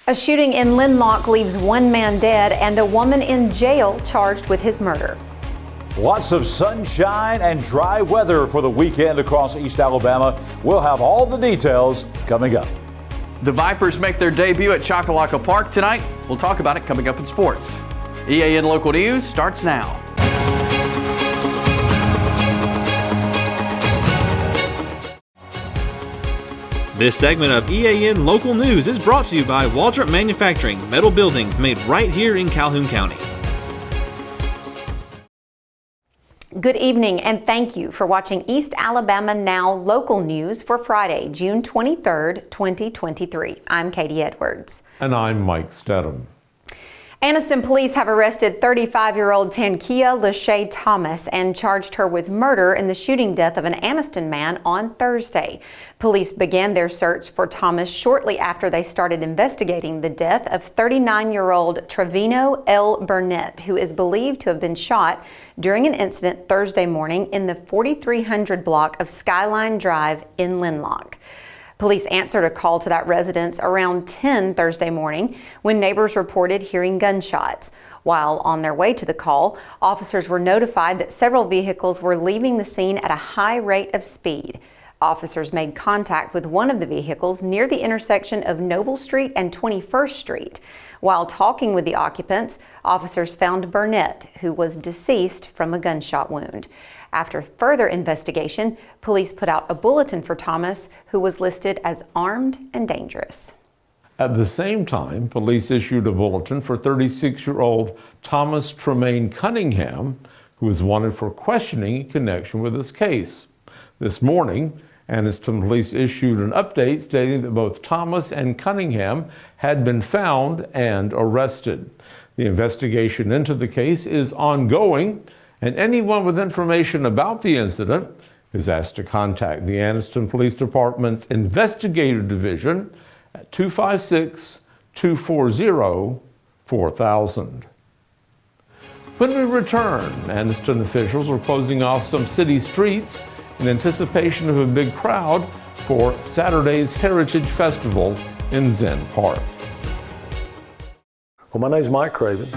A shooting in Lenlock leaves one man dead and a woman in jail charged with his murder. Lots of sunshine and dry weather for the weekend across East Alabama. We'll have all the details coming up. The Vipers make their debut at Choccolocco Park tonight. We'll talk about it coming up in sports. EAN Local News starts now. This segment of EAN Local News is brought to you by Waldrop Manufacturing, metal buildings made right here in Calhoun County. Good evening and thank you for watching East Alabama Now Local News for Friday, June 23rd, 2023. I'm Katie Edwards. And I'm Mike Stedham. Anniston police have arrested 35-year-old Tankia Lachey Thomas and charged her with murder in the shooting death of an Anniston man on Thursday. Police began their search for Thomas shortly after they started investigating the death of 39-year-old Trevino L. Burnett, who is believed to have been shot during an incident Thursday morning in the 4300 block of Skyline Drive in Lenlock. Police answered a call to that residence around 10 Thursday morning when neighbors reported hearing gunshots. While on their way to the call, officers were notified that several vehicles were leaving the scene at a high rate of speed. Officers made contact with one of the vehicles near the intersection of Noble Street and 21st Street. While talking with the occupants, officers found Burnett, who was deceased from a gunshot wound. After further investigation, police put out a bulletin for Thomas, who was listed as armed and dangerous. At the same time, police issued a bulletin for 36-year-old Thomas Tremaine Cunningham, who is wanted for questioning in connection with this case. This morning, Anniston police issued an update stating that both Thomas and Cunningham had been found and arrested. The investigation into the case is ongoing, and anyone with information about the incident is asked to contact the Anniston Police Department's Investigative Division at 256-240-4000. When we return, Anniston officials are closing off some city streets in anticipation of a big crowd for Saturday's Heritage Festival in Zen Park. Well, my name's Mike Craven,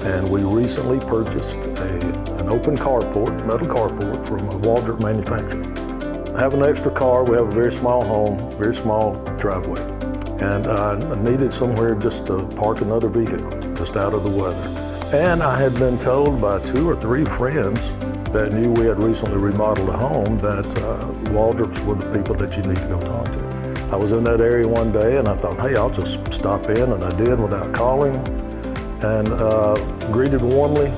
and we recently purchased an open carport, metal carport from Waldrop Manufacturing. I have an extra car, we have a very small home, very small driveway, and I needed somewhere just to park another vehicle, just out of the weather. And I had been told by 2 or 3 friends that knew we had recently remodeled a home that Waldrops were the people that you need to go talk to. I was in that area one day and I thought, hey, I'll just stop in, and I did without calling, and greeted warmly,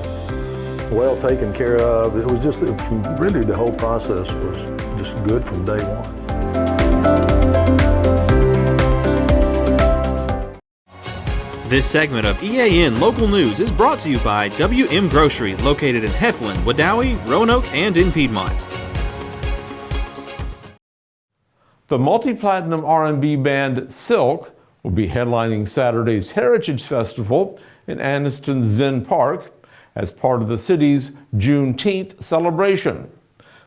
well taken care of. It was just, really the whole process was just good from day one. This segment of EAN Local News is brought to you by WM Grocery, located in Heflin, Wadowee, Roanoke, and in Piedmont. The multi-platinum R&B band Silk will be headlining Saturday's Heritage Festival in Anniston Zen Park as part of the city's Juneteenth celebration.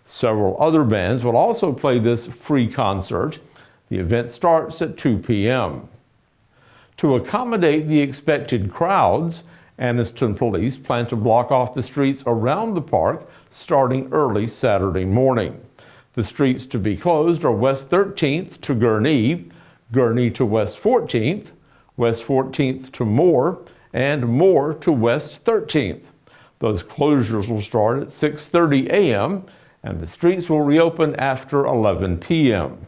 Several other bands will also play this free concert. The event starts at 2 p.m. To accommodate the expected crowds, Anniston police plan to block off the streets around the park starting early Saturday morning. The streets to be closed are West 13th to Gurnee, Gurnee to West 14th, West 14th to Moore, and Moore to West 13th. Those closures will start at 6:30 a.m. and the streets will reopen after 11 p.m.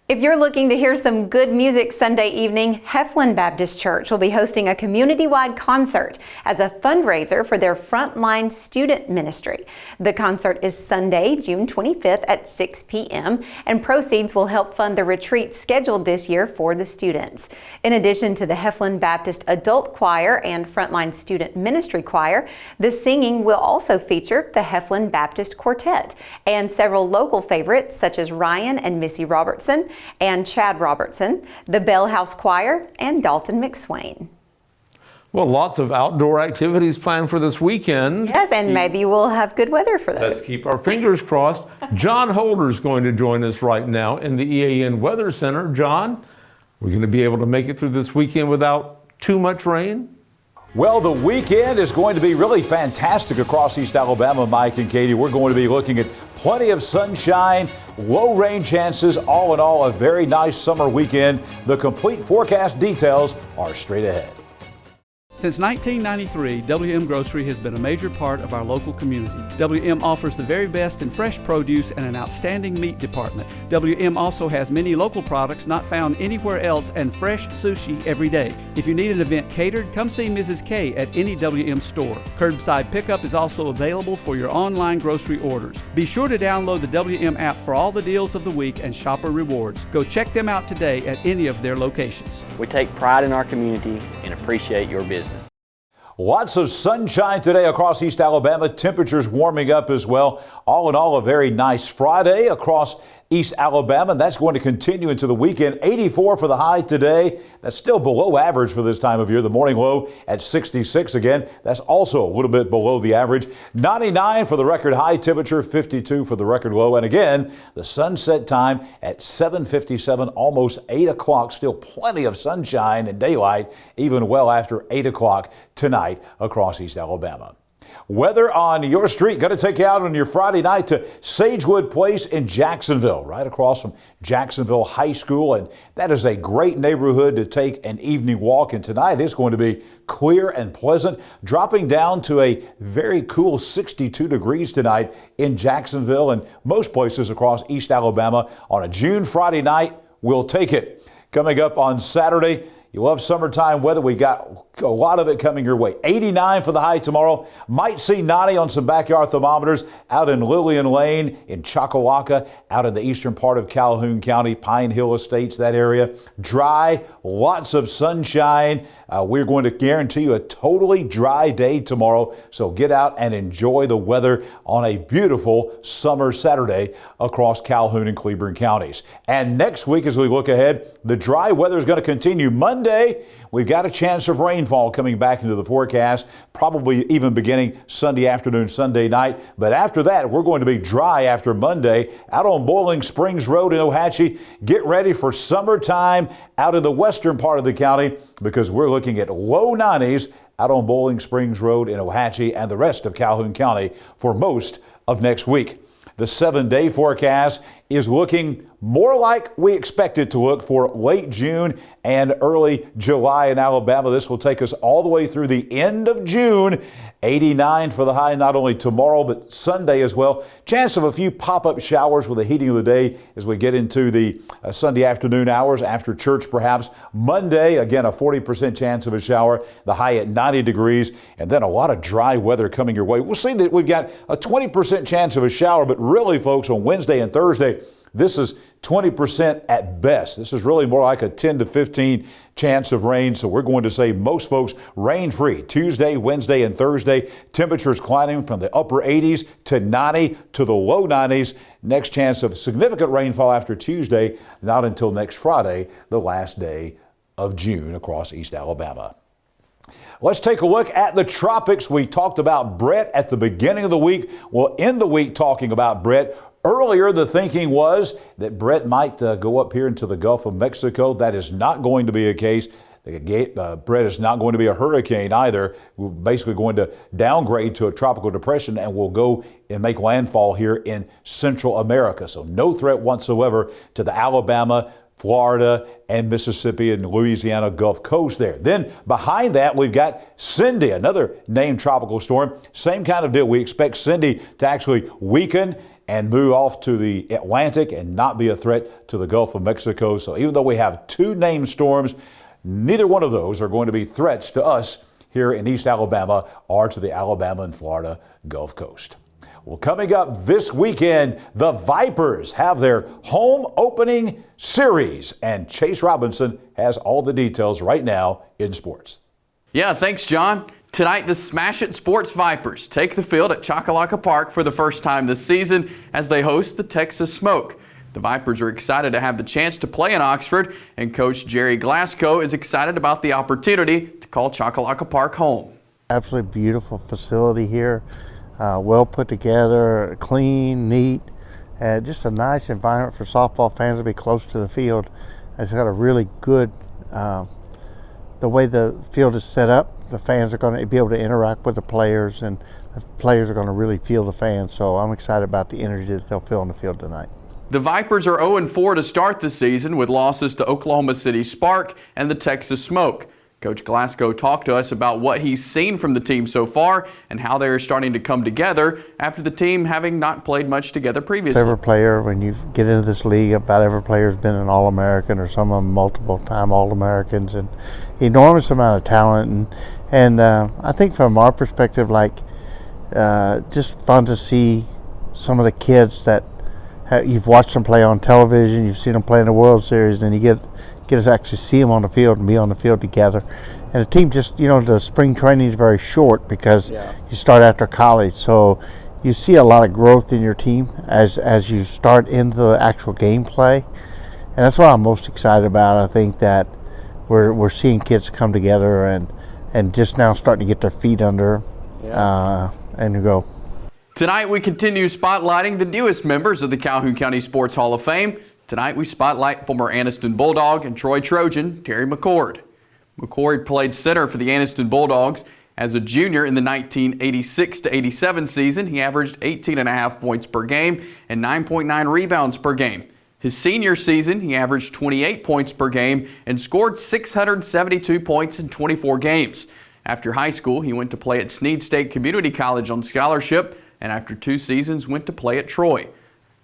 If you're looking to hear some good music Sunday evening, Heflin Baptist Church will be hosting a community-wide concert as a fundraiser for their Frontline Student Ministry. The concert is Sunday, June 25th at 6 p.m., and proceeds will help fund the retreat scheduled this year for the students. In addition to the Heflin Baptist Adult Choir and Frontline Student Ministry Choir, the singing will also feature the Heflin Baptist Quartet and several local favorites such as Ryan and Missy Robertson and Chad Robertson, the Bell House Choir, and Dalton McSwain. Well, lots of outdoor activities planned for this weekend. Yes, and maybe we'll have good weather for those. Let's keep our fingers crossed. Jon Holder is going to join us right now in the EAN Weather Center. John, We're going to be able to make it through this weekend without too much rain? Well, the weekend is going to be really fantastic across East Alabama, Mike and Katie. We're going to be looking at plenty of sunshine, low rain chances. All in all, a very nice summer weekend. The complete forecast details are straight ahead. Since 1993, WM Grocery has been a major part of our local community. WM offers the very best in fresh produce and an outstanding meat department. WM also has many local products not found anywhere else and fresh sushi every day. If you need an event catered, come see Mrs. K at any WM store. Curbside pickup is also available for your online grocery orders. Be sure to download the WM app for all the deals of the week and shopper rewards. Go check them out today at any of their locations. We take pride in our community and appreciate your business. Lots of sunshine today across East Alabama. Temperatures warming up as well. All in all, a very nice Friday across East Alabama. That's going to continue into the weekend. 84 for the high today. That's still below average for this time of year. The morning low at 66 again. That's also a little bit below the average. 99 for the record high temperature, 52 for the record low. And again, the sunset time at 7:57, almost 8 o'clock. Still plenty of sunshine and daylight, even well after 8 o'clock tonight across East Alabama. Weather on your street. Going to take you out on your Friday night to Sagewood Place in Jacksonville, right across from Jacksonville High School. And that is a great neighborhood to take an evening walk. And tonight it's going to be clear and pleasant, dropping down to a very cool 62 degrees tonight in Jacksonville and most places across East Alabama. On a June Friday night, we'll take it. Coming up on Saturday, you love summertime weather. We got a lot of it coming your way. 89 for the high tomorrow. Might see 90 on some backyard thermometers out in Lillian Lane, in Choccolocco, out in the eastern part of Calhoun County, Pine Hill Estates, that area. Dry, lots of sunshine. We're going to guarantee you a totally dry day tomorrow. So get out and enjoy the weather on a beautiful summer Saturday across Calhoun and Cleburne counties. And next week, as we look ahead, the dry weather is going to continue. Monday, we've got a chance of rainfall coming back into the forecast, probably even beginning Sunday afternoon, Sunday night. But after that, we're going to be dry after Monday out on Boiling Springs Road in Ohatchee. Get ready for summertime out in the western part of the county because we're looking at low 90s out on Boiling Springs Road in Ohatchee and the rest of Calhoun County for most of next week. The 7-day forecast is looking more like we expect it to look for late June and early July in Alabama. This will take us all the way through the end of June. 89 for the high, not only tomorrow, but Sunday as well. Chance of a few pop-up showers with the heating of the day as we get into the Sunday afternoon hours after church perhaps. Monday, again, a 40% chance of a shower, the high at 90 degrees, and then a lot of dry weather coming your way. We'll see that we've got a 20% chance of a shower, but really, folks, on Wednesday and Thursday, this is 20% at best. This is really more like a 10 to 15 chance of rain. So we're going to say most folks rain-free Tuesday, Wednesday, and Thursday. Temperatures climbing from the upper 80s to 90 to the low 90s. Next chance of significant rainfall after Tuesday, not until next Friday, the last day of June across East Alabama. Let's take a look at the tropics. We talked about Brett at the beginning of the week. We'll end the week talking about Brett. Earlier, the thinking was that Brett might go up here into the Gulf of Mexico. That is not going to be a case. Brett is not going to be a hurricane either. We're basically going to downgrade to a tropical depression and will go and make landfall here in Central America. So no threat whatsoever to the Alabama, Florida, and Mississippi and Louisiana Gulf Coast there. Then behind that, we've got Cindy, another named tropical storm. Same kind of deal. We expect Cindy to actually weaken and move off to the Atlantic and not be a threat to the Gulf of Mexico. So even though we have two named storms, neither one of those are going to be threats to us here in East Alabama or to the Alabama and Florida Gulf Coast. Well, coming up this weekend, the Vipers have their home opening series, and Chase Robinson has all the details right now in sports. Yeah, thanks, John. Tonight, the Smash It Sports Vipers take the field at Choccolocco Park for the first time this season as they host the Texas Smoke. The Vipers are excited to have the chance to play in Oxford, and Coach Jerry Glasgow is excited about the opportunity to call Choccolocco Park home. Absolutely beautiful facility here, well put together, clean, neat, just a nice environment for softball fans to be close to the field. It's got a really good, the way the field is set up, the fans are going to be able to interact with the players, and the players are going to really feel the fans. So I'm excited about the energy that they'll feel on the field tonight. The Vipers are 0-4 to start the season with losses to Oklahoma City Spark and the Texas Smoke. Coach Glasgow talked to us about what he's seen from the team so far and how they are starting to come together after the team having not played much together previously. Every player, when you get into this league, about every player has been an All-American or some of them multiple-time All-Americans, and enormous amount of talent. And I think from our perspective, just fun to see some of the kids that you've watched them play on television, you've seen them play in the World Series, and you get to actually see them on the field and be on the field together. And the team just, the spring training is very short because you start after college. So you see a lot of growth in your team as you start into the actual gameplay. And that's what I'm most excited about. I think that we're seeing kids come together and just now starting to get their feet under and go. Tonight we continue spotlighting the newest members of the Calhoun County Sports Hall of Fame. Tonight we spotlight former Anniston Bulldog and Troy Trojan, Terry McCord. McCord played center for the Anniston Bulldogs. As a junior in the 1986-87 season, he averaged 18.5 points per game and 9.9 rebounds per game. His senior season, he averaged 28 points per game and scored 672 points in 24 games. After high school, he went to play at Snead State Community College on scholarship, and after 2 seasons went to play at Troy.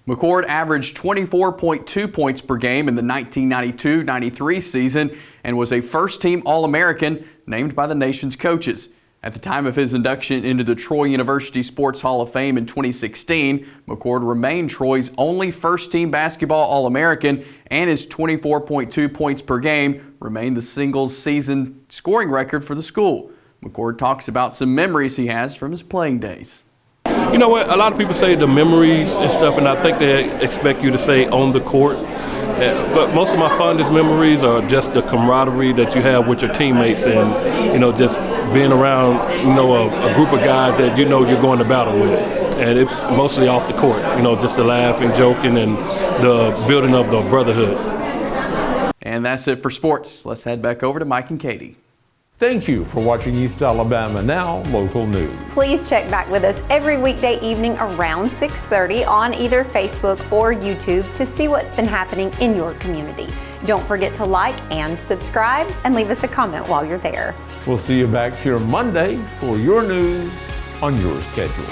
McCord averaged 24.2 points per game in the 1992-93 season and was a first-team All-American named by the nation's coaches. At the time of his induction into the Troy University Sports Hall of Fame in 2016, McCord remained Troy's only first-team basketball All-American, and his 24.2 points per game remained the singles-season scoring record for the school. McCord talks about some memories he has from his playing days. You know what, a lot of people say the memories and stuff, and I think they expect you to say on the court. But most of my fondest memories are just the camaraderie that you have with your teammates and, just being around, a group of guys that you're going to battle with. And it mostly off the court, just the laughing, joking, and the building of the brotherhood. And that's it for sports. Let's head back over to Mike and Katie. Thank you for watching East Alabama Now Local News. Please check back with us every weekday evening around 6:30 on either Facebook or YouTube to see what's been happening in your community. Don't forget to like and subscribe and leave us a comment while you're there. We'll see you back here Monday for your news on your schedule.